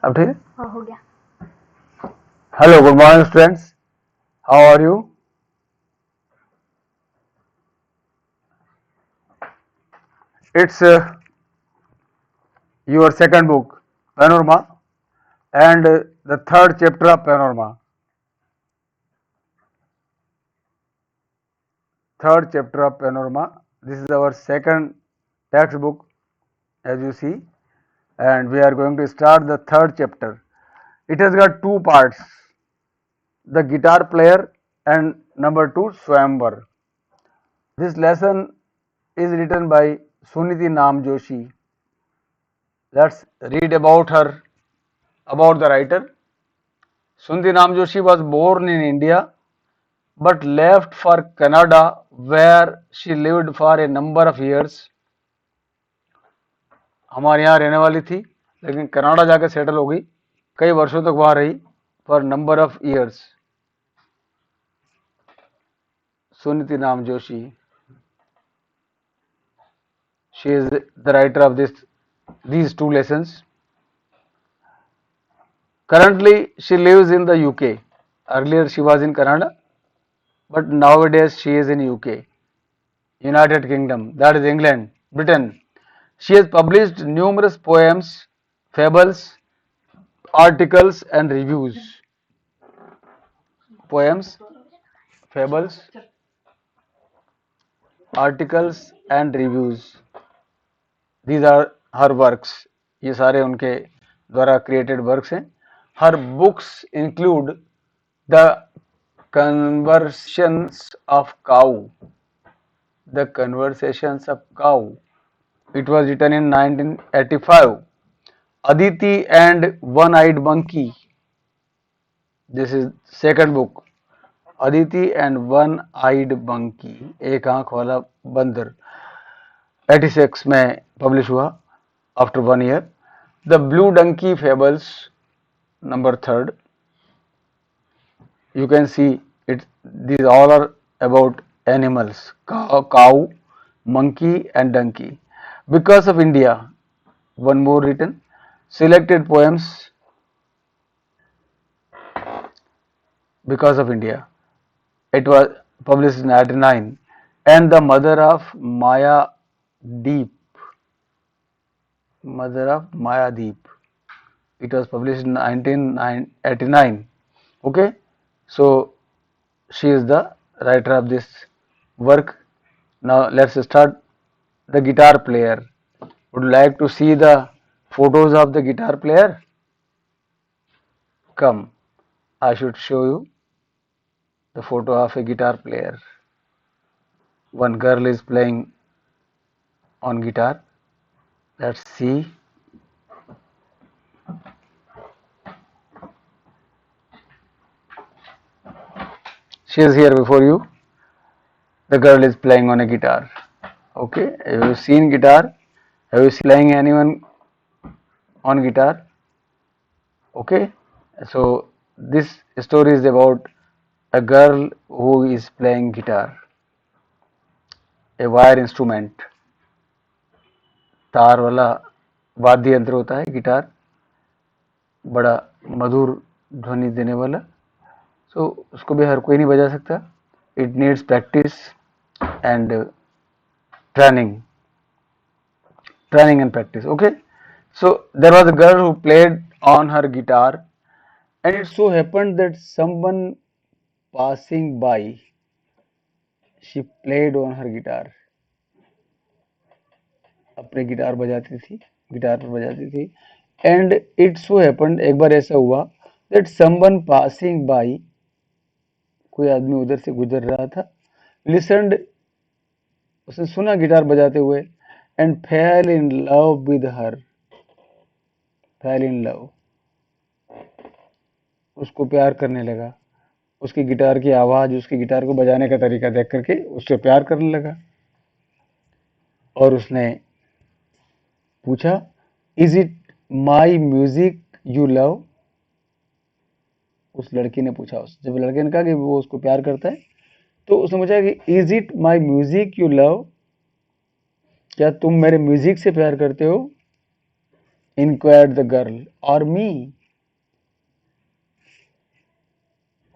अब ठीक है? हाँ हो गया. Hello, good morning students, how are you? It's your second book, Panorama, and the third chapter of Panorama. Third chapter of Panorama. This is our second textbook, as you see, and we are going to start the third chapter. It has got two parts, the guitar player and number 2, Swayamvar. This lesson is written by Suniti Nam Joshi. Let's read about her, about the writer. Suniti Nam Joshi was born in India but left for Canada where she lived for a number of years. हमारे यहाँ रहने वाली थी लेकिन Canada जाकर settle हो गई, कई वर्षों तक वहाँ रही, for number of years. Suniti नाम Joshi, she is the writer of these two lessons. Currently she lives in the UK. Earlier she was in Canada, but nowadays she is in UK, United Kingdom, that is England, Britain. She has published numerous poems, fables, articles and reviews. Poems, fables, articles and reviews. These are her works. ये सारे उनके द्वारा created works हैं. Her books include The Conversations of Cow. The Conversations of Cow. It was written in 1985. Aditi and One-Eyed Monkey. This is second book. Aditi and One-Eyed Monkey. एक आंख वाला बंदर. 86 में पब्लिश हुआ, after 1 year. The Blue Donkey Fables, number 3rd. You can see it. These all are about animals: cow, monkey, and donkey. Because of India, one more written. Selected poems. Because of India, it was published in 1999. And The Mother of Maya Deep. Mother of Maya Deep. It was published in 1989. Okay, so she is the writer of this work. Now let's start. The guitar player. Would you like to see the photos of the guitar player? Come, I should show you the photo of a guitar player. One girl is playing on guitar. Let's see. She is here before you. The girl is playing on a guitar. Okay, have you seen guitar? Have you seen playing anyone on guitar? Okay, so this story is about a girl who is playing guitar, a wire instrument. तार वाला वाद्य यंत्र होता है guitar, बड़ा मधुर ध्वनि देने वाला. सो उसको भी हर कोई नहीं बजा सकता. It needs practice and training and practice. Okay, so there was a girl who played on her guitar, and it so happened that someone passing by, she played on her guitar. अपने guitar बजाती थी, guitar पर बजाती थी. and it so happened, एक बार ऐसा हुआ, that someone passing by, कोई आदमी उधर से गुजर रहा था, listened, उसने सुना गिटार बजाते हुए, and fell in love with her. Fell in love, उसको प्यार करने लगा. उसकी गिटार की आवाज, उसकी गिटार को बजाने का तरीका देख करके उससे प्यार करने लगा. और उसने पूछा, is it my music you love? उस लड़की ने पूछा. उस जब लड़के ने कहा कि वो उसको प्यार करता है, तो उसने पूछा कि is it my music you love? क्या तुम मेरे म्यूजिक से प्यार करते हो? inquired the girl, or me?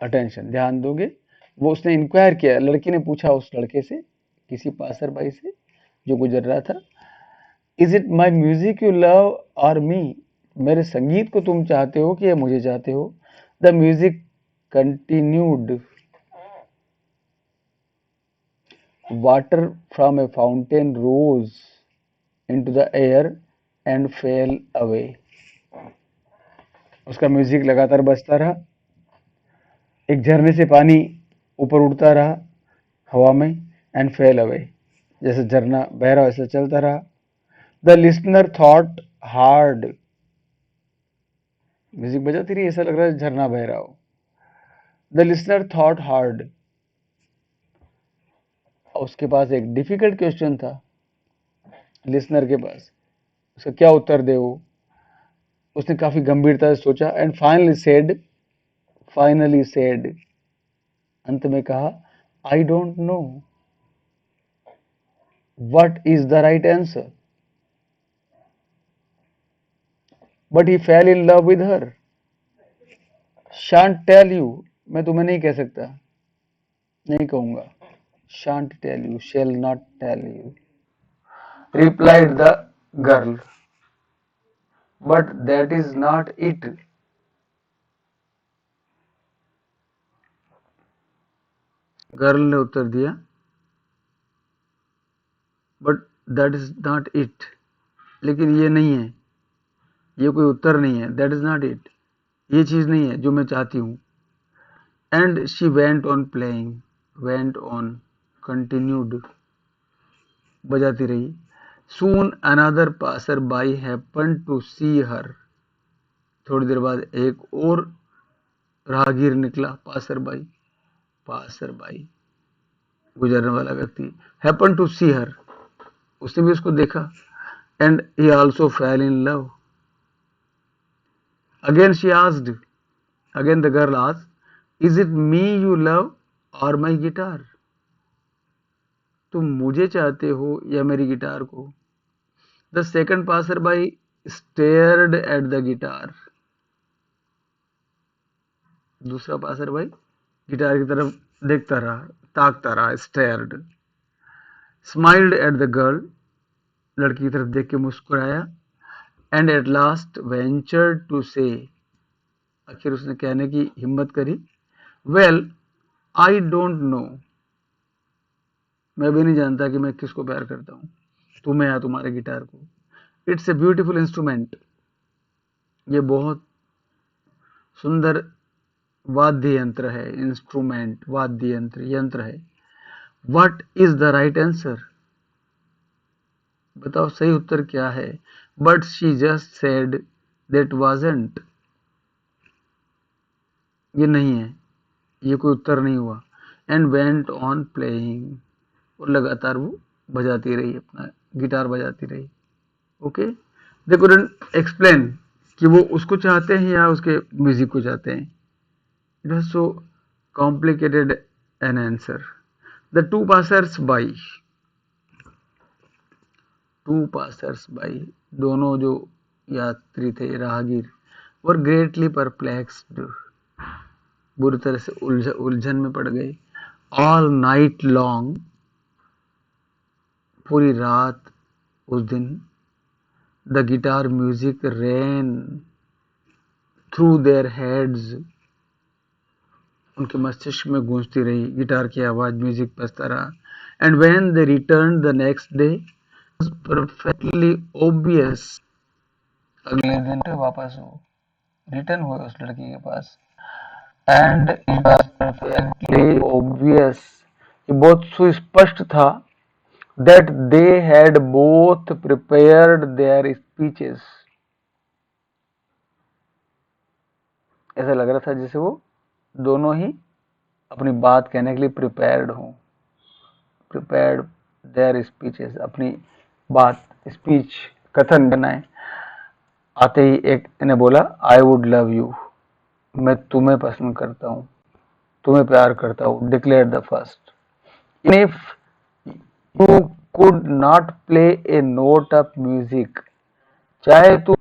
Attention, ध्यान दोगे, वो उसने इंक्वायर किया, लड़की ने पूछा उस लड़के से, किसी पासर भाई से जो गुजर रहा था, is it my music you love और मी? मेरे संगीत को तुम चाहते हो कि या मुझे चाहते हो? The music continued, water from a fountain rose into the air and fell away. उसका म्यूजिक लगातार बजता रहा, एक झरने से पानी ऊपर उड़ता रहा हवा में, एंड फेल अवे, जैसे झरना बह रहा वैसे चलता रहा. The listener thought hard, music बजाती रही, ऐसा लग रहा है झरना बह रहा हो. द लिसनर थॉट हार्ड, उसके पास एक डिफिकल्ट क्वेश्चन था, लिसनर के पास, उसका क्या उत्तर दे वो, उसने काफी गंभीरता से सोचा, एंड फाइनली सेड, अंत में कहा, I don't know what is the right answer, but he fell in love with her. Shan't tell you, मैं तुम्हें नहीं कह सकता, नहीं कहूंगा. Shan't tell you, shall not tell you, replied the girl, but that is not it. Girl ने उत्तर दिया, but that is not it, लेकिन ये नहीं है, ये कोई उत्तर नहीं है. दैट इज नॉट इट, ये चीज नहीं है जो मैं चाहती हूँ. And she went on playing, went on, continued, बजाती रही. Soon another passer by happen to see her, थोड़ी देर बाद एक और राहगीर निकला, पासर बाई, गुजरने वाला व्यक्ति, हैपन टू सी हर, उसने भी उसको देखा. And he also fail in love. Again she asked, again the girl asked, is it me you love और माई गिटार? तुम मुझे चाहते हो या मेरी गिटार को? The second passer by stared at the guitar, दूसरा पासर बाई गिटार की तरफ देखता रहा, ताकता रहा, stared. Smiled at the girl, लड़की की तरफ देख के मुस्कुराया. And at last ventured to say, आखिर उसने कहने की हिम्मत करी, वेल आई डोंट नो, मैं भी नहीं जानता कि मैं किसको प्यार करता हूँ, तुम्हें या तुम्हारे गिटार को. इट्स ए ब्यूटीफुल इंस्ट्रूमेंट, ये बहुत सुंदर वाद्य यंत्र है. इंस्ट्रूमेंट, वाद्य यंत्र, यंत्र है. What is the right answer, बताओ सही उत्तर क्या है? But she just said that wasn't, ये नहीं है, ये कोई उत्तर नहीं हुआ. एंड वेंट ऑन प्लेइंग, और लगातार वो बजाती रही, अपना गिटार बजाती रही. ओके, दे कुडंट एक्सप्लेन कि वो उसको चाहते हैं या उसके म्यूजिक को चाहते हैं. It was so complicated an answer. The two passers by, दोनों जो यात्री थे, राहगीर, वर ग्रेटली परप्लेक्स्ड, बुरी तरह से उलझन में पड़ गए. ऑल नाइट लॉन्ग, पूरी रात उस दिन, the guitar music rain through their heads, उनके मस्तिष्क में गूंजती रही, गिटार की आवाज, म्यूजिक बजता रहा. And when they return the next day, perfectly obvious, अगले दिन वापस हो रिटर्न हुए उस लड़की के पास. And it was perfectly obvious, ये बहुत सुस्पष्ट था, that they had both prepared their speeches, ऐसा लग रहा था जैसे वो दोनों ही अपनी बात कहने के लिए प्रिपेयर्ड हों. प्रिपेयर्ड देयर स्पीचेस, अपनी बात, स्पीच, कथन बनाए. आते ही एक ने बोला, आई वुड लव यू, मैं तुम्हें पसंद करता हूँ, तुम्हें प्यार करता हूँ. Declare the first, if you could not play A note of music, चाहे तू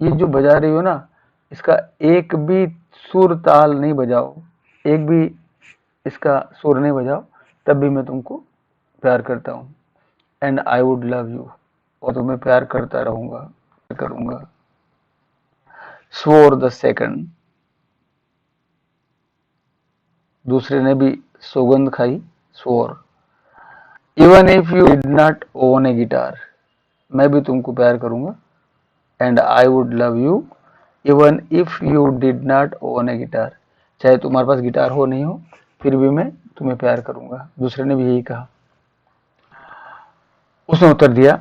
ये जो बजा रही हो ना, इसका एक भी सुर ताल नहीं बजाओ, एक भी इसका सुर नहीं बजाओ, तब भी मैं तुमको प्यार करता हूँ। And I would love you, और तुम्हें प्यार करता रहूंगा, करूंगा। स्वोर द सेकंड, दूसरे ने भी सौगंध खाई, swore. Even if you did not own A guitar, मैं भी तुमको प्यार करूंगा। And I would love you even if you did not own A guitar, चाहे तुम्हारे पास गिटार हो नहीं हो, फिर भी मैं तुम्हें प्यार करूंगा। दूसरे ने भी यही कहा। उसने उत्तर दिया,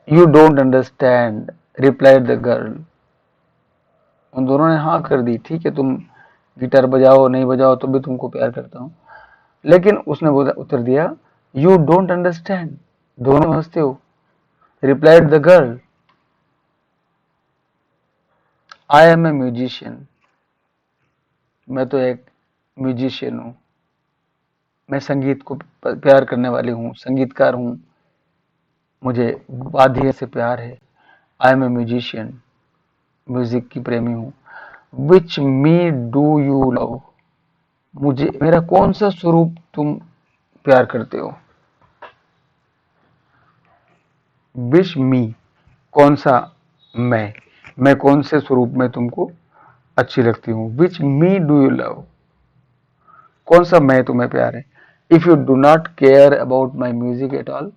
you don't understand, replied the girl. उन दोनों ने हाँ कर दी, ठीक है तुम गिटार बजाओ नहीं बजाओ तो भी तुमको प्यार करता हूँ। लेकिन उसने उत्तर दिया, यू डोंट अंडरस्टैंड, दोनों हंसते हो। Replied the girl, I am a musician, मैं तो एक म्यूजिशियन हूँ, मैं संगीत को प्यार करने वाली हूँ, संगीतकार हूँ, मुझे वाद्य से प्यार है। I am a musician, music की प्रेमी हूँ। Which me do you love, मुझे मेरा कौन सा स्वरूप तुम प्यार करते हो। विच मी, कौन सा मैं कौन से स्वरूप में तुमको अच्छी लगती हूँ। Which me do you love, कौन सा मैं तुम्हें प्यार है। If you do not care about my music at all,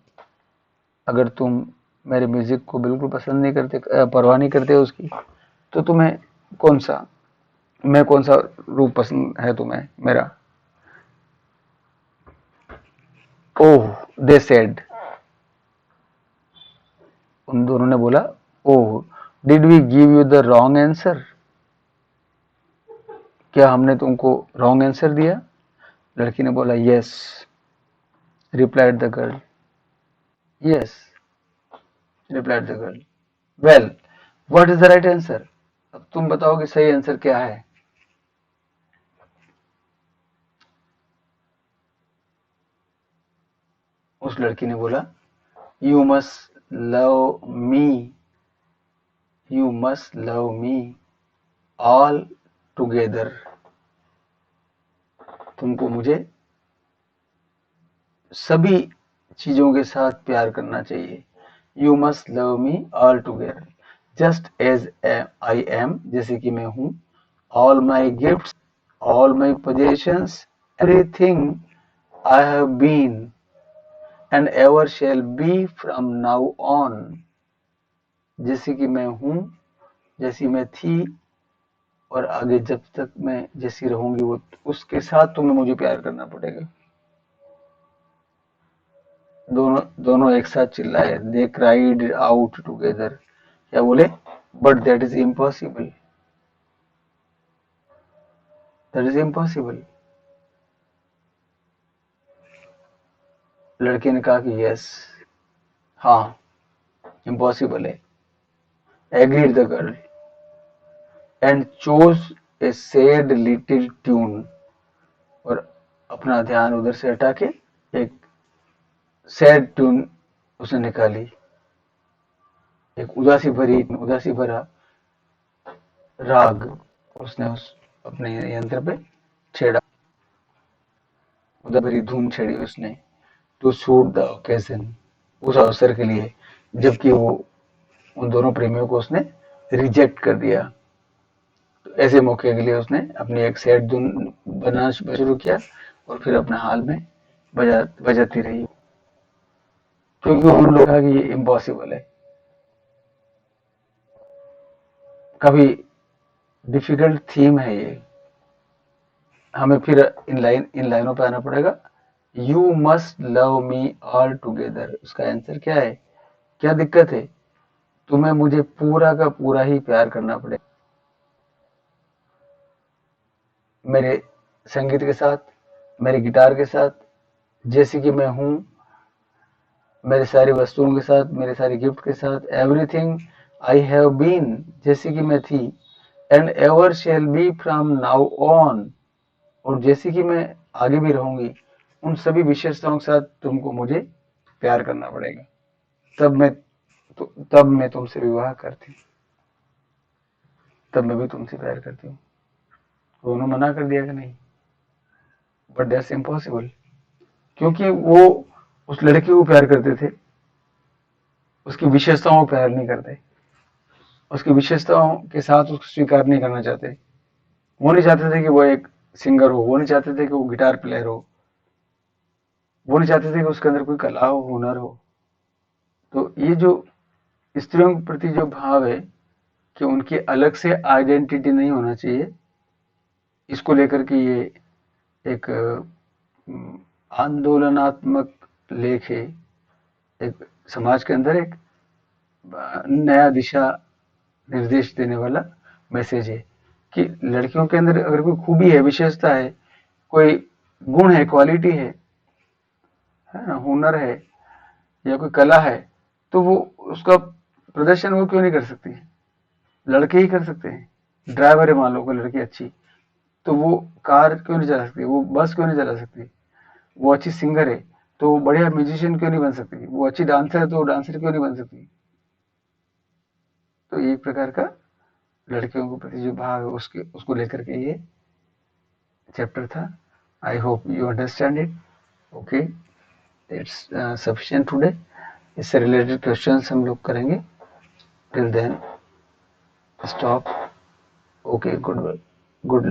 अगर तुम मेरे म्यूजिक को बिल्कुल पसंद नहीं करते, परवाह नहीं करते उसकी, तो तुम्हें कौन सा रूप पसंद है तुम्हें मेरा। ओह दे सेड, उन दोनों ने बोला, oh did we give you the wrong answer, क्या हमने तुमको रॉन्ग आंसर दिया। लड़की ने बोला, yes, replied the girl. Yes, replied the girl. Well what is the right answer, अब तुम बताओ कि सही आंसर क्या है। उस लड़की ने बोला, you must love me, you must love me all together, तुमको मुझे सभी चीजों के साथ प्यार करना चाहिए। You must love me all together, just as I am, जैसे कि मैं हूं। All my gifts, all my possessions, everything I have been and ever shall be from now on, जैसे कि मैं हूं, जैसी मैं थी और आगे जब तक मैं जैसी रहूंगी, वो उसके साथ तुम्हें मुझे प्यार करना पड़ेगा। दोनों एक साथ चिल्लाए, दे क्राइड आउट टुगेदर, क्या बोले, but that is impossible, that is impossible. लड़के ने कहा कि यस, हाँ इम्पॉसिबल है। Agreed the girl and chose A sad little tune, और अपना ध्यान उधर से हटा के एक सैड ट्यून उसने निकाली, एक उदासी भरा राग उसने उस अपने यंत्र पे छेड़ा, उदासी भरी धूम छेड़ी उसने, टू सूट द ओकेजन, उस अवसर के लिए, जबकि वो उन दोनों प्रेमियों को उसने रिजेक्ट कर दिया। तो ऐसे मौके के लिए उसने अपनी एक सैड धुन बनाना शुरू किया और फिर अपने हाल में बजाती रही, क्योंकि उन लोगों का कि ये इम्पॉसिबल है। काफी डिफिकल्ट थीम है ये, हमें फिर इन लाइनों पे आना पड़ेगा। You must love me all together, उसका आंसर क्या है, क्या दिक्कत है, तुम्हें मुझे पूरा का पूरा ही प्यार करना पड़ेगा, मेरे संगीत के साथ, मेरे गिटार के साथ, जैसे कि मैं हूं, मेरे सारी वस्तुओं के साथ, मेरे सारे गिफ्ट के साथ, एवरीथिंग आई हैव बीन, जैसे कि मैं थी, and ever shall be from now on, और जैसे कि मैं आगे भी रहूंगी, उन सभी विशेषताओं के साथ तुमको मुझे प्यार करना पड़ेगा, तब मैं तुमसे विवाह करती। तब मैं भी तुमसे प्यार करती हूँ। तो उन्होंने मना कर दिया कि नहीं, बट दैट्स इम्पॉसिबल, क्योंकि वो उस लड़की को प्यार करते थे, उसकी विशेषताओं को प्यार नहीं करते, उसकी विशेषताओं के साथ उसको स्वीकार नहीं करना चाहते। वो नहीं चाहते थे कि वो एक सिंगर हो, वो नहीं चाहते थे कि वो गिटार प्लेयर हो, वो नहीं चाहते थे कि उसके अंदर कोई कला हो, हुनर हो। तो ये जो स्त्रियों के प्रति जो भाव है कि उनकी अलग से आइडेंटिटी नहीं होना चाहिए, इसको लेकर के ये एक आंदोलनात्मक लेख है, एक समाज के अंदर एक नया दिशा निर्देश देने वाला मैसेज है कि लड़कियों के अंदर अगर कोई खूबी है, विशेषता है, कोई गुण है, क्वालिटी है ना, हुनर है या कोई कला है, तो वो उसका प्रदर्शन वो क्यों नहीं कर सकती? लड़के ही कर सकते हैं। ड्राइवर है, मान लो कोई लड़की अच्छी, तो वो कार क्यों नहीं चला सकती? वो बस क्यों नहीं चला सकती? वो अच्छी सिंगर है, तो वो बढ़िया म्यूजिशियन क्यों नहीं बन सकती? वो अच्छी डांसर है, तो वो डांसर क्यों नहीं बन सकती? तो एक प्रकार का लड़कियों के प्रति जो भाव है उसके उसको लेकर के ये चैप्टर था। I hope you understand it. Okay, it's sufficient today. इससे रिलेटेड क्वेश्चंस हम लोग करेंगे। Till then stop. Okay, good